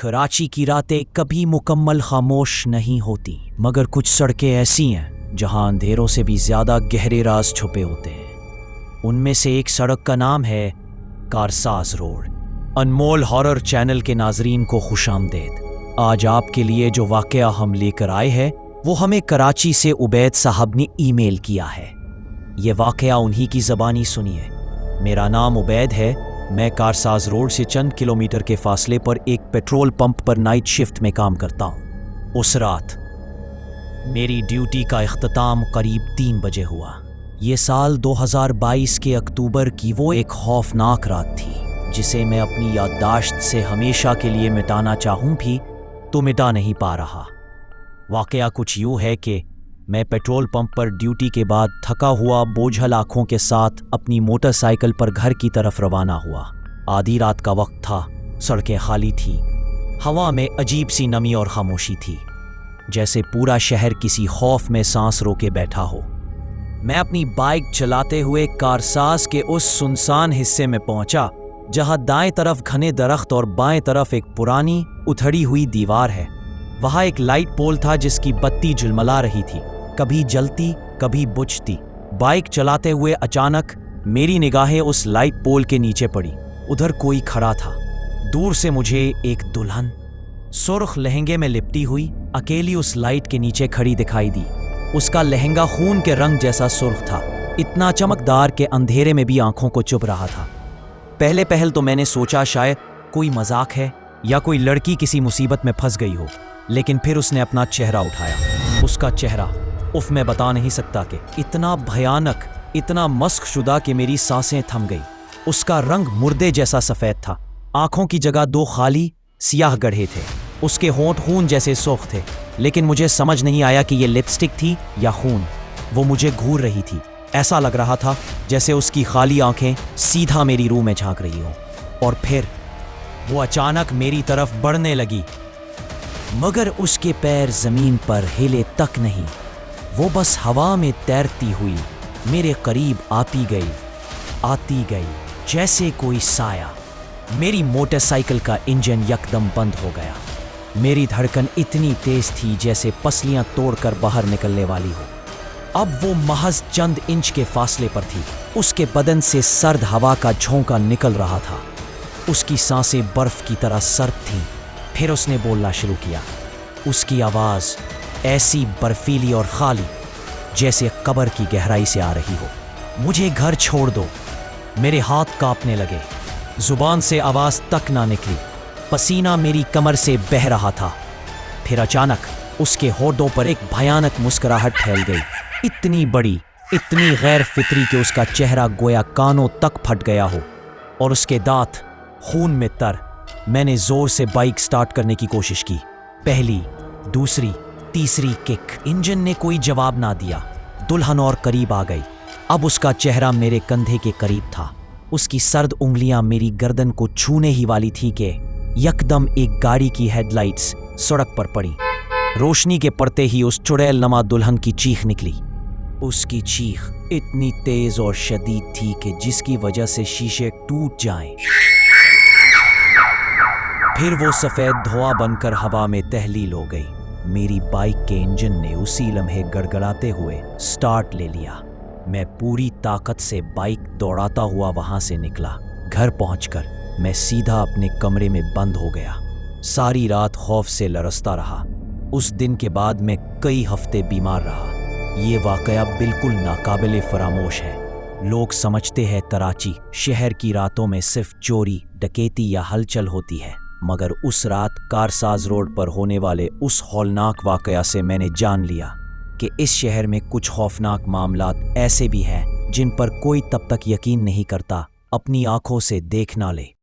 कराची की रातें कभी मुकम्मल खामोश नहीं होती, मगर कुछ सड़कें ऐसी हैं जहां अंधेरों से भी ज्यादा गहरे राज छुपे होते हैं। उनमें से एक सड़क का नाम है कारसाज रोड। अनमोल हॉरर चैनल के नाजरीन को खुशामदेद। आज आपके लिए जो वाकया हम लेकर आए हैं वो हमें कराची से उबैद साहब ने ईमेल किया है। ये वाकया उन्हीं की ज़बानी सुनिए। मेरा नाम उबैद है। मैं कारसाज रोड से चंद किलोमीटर के फासले पर एक पेट्रोल पंप पर नाइट शिफ्ट में काम करता हूँ। उस रात मेरी ड्यूटी का इख्तिताम करीब 3 बजे हुआ। ये साल 2022 के अक्टूबर की वो एक खौफनाक रात थी जिसे मैं अपनी याददाश्त से हमेशा के लिए मिटाना चाहूँ भी तो मिटा नहीं पा रहा। वाकया कुछ यूँ है कि मैं पेट्रोल पंप पर ड्यूटी के बाद थका हुआ बोझल आंखों के साथ अपनी मोटरसाइकिल पर घर की तरफ रवाना हुआ। आधी रात का वक्त था, सड़कें खाली थी, हवा में अजीब सी नमी और खामोशी थी, जैसे पूरा शहर किसी खौफ में सांस रोके बैठा हो। मैं अपनी बाइक चलाते हुए कारसाज के उस सुनसान हिस्से में पहुंचा जहां दाएं तरफ घने दरख्त और बाएं तरफ एक पुरानी उथड़ी हुई दीवार है। वहां एक लाइट पोल था जिसकी बत्ती झिलमिला रही थी, कभी जलती कभी बुझती। बाइक चलाते हुए अचानक मेरी निगाहें उस लाइट पोल के नीचे पड़ी। उधर कोई खड़ा था। दूर से मुझे एक दुल्हन सुर्ख लहंगे में लिपटी हुई अकेली उस लाइट के नीचे खड़ी दिखाई दी। उसका लहंगा खून के रंग जैसा सुर्ख था, इतना चमकदार के अंधेरे में भी आंखों को चुभ रहा था। पहले पहल तो मैंने सोचा शायद कोई मजाक है या कोई लड़की किसी मुसीबत में फंस गई हो, लेकिन फिर उसने अपना चेहरा उठाया। उसका चेहरा मैं बता नहीं सकता कि इतना भयानक, इतना मस्खशुदा कि मेरी सांसें थम गई। उसका रंग मुर्दे जैसा सफेद था, आंखों की जगह 2 खाली सियाह गड्ढे थे। उसके होंठ खून जैसे सुर्ख थे, लेकिन मुझे समझ नहीं आया कि ये लिपस्टिक थी या खून। वो मुझे घूर रही थी। ऐसा लग रहा था जैसे उसकी खाली आंखें सीधा मेरी रूह में झांक रही हों। और फिर वो अचानक मेरी तरफ बढ़ने लगी, मगर उसके पैर जमीन पर हिले तक नहीं। वो बस हवा में तैरती हुई मेरे करीब आती गई जैसे कोई साया। मेरी मोटरसाइकिल का इंजन यकदम बंद हो गया। मेरी धड़कन इतनी तेज थी जैसे पसलियां तोड़कर बाहर निकलने वाली हो। अब वो महज चंद इंच के फासले पर थी। उसके बदन से सर्द हवा का झोंका निकल रहा था। उसकी सांसें बर्फ की तरह सर्द थीं। फिर उसने बोलना शुरू किया। उसकी आवाज़ ऐसी बर्फीली और खाली जैसे कब्र की गहराई से आ रही हो। मुझे घर छोड़ दो। मेरे हाथ कांपने लगे, जुबान से आवाज़ तक ना निकली। पसीना मेरी कमर से बह रहा था। फिर अचानक उसके होठों पर एक भयानक मुस्कुराहट फैल गई, इतनी बड़ी, इतनी गैर फिक्री कि उसका चेहरा गोया कानों तक फट गया हो और उसके दांत खून में तर। मैंने जोर से बाइक स्टार्ट करने की कोशिश की। पहली, दूसरी, तीसरी किक। इंजन ने कोई जवाब ना दिया। दुल्हन और करीब आ गई। अब उसका चेहरा मेरे कंधे के करीब था। उसकी सर्द उंगलियां मेरी गर्दन को छूने ही वाली थी कि यकदम एक गाड़ी की हेडलाइट्स सड़क पर पड़ी। रोशनी के पड़ते ही उस चुड़ैल नमा दुल्हन की चीख निकली। उसकी चीख इतनी तेज और शदीद थी कि जिसकी वजह से शीशे टूट जाएं। फिर वो सफेद धुआं बनकर हवा में तहलील हो गई। मेरी बाइक के इंजन ने उसी लम्हे गड़गड़ाते हुए स्टार्ट ले लिया। मैं पूरी ताकत से बाइक दौड़ाता हुआ वहां से निकला। घर पहुंचकर मैं सीधा अपने कमरे में बंद हो गया। सारी रात खौफ से लरसता रहा। उस दिन के बाद मैं कई हफ्ते बीमार रहा। ये वाकया बिल्कुल नाकाबिले फरामोश है। लोग समझते हैं कराची शहर की रातों में सिर्फ चोरी, डकैती या हलचल होती है, मगर उस रात कारसाज रोड पर होने वाले उस हौलनाक वाकया से मैंने जान लिया कि इस शहर में कुछ खौफनाक मामलात ऐसे भी हैं जिन पर कोई तब तक यकीन नहीं करता अपनी आंखों से देख ना ले।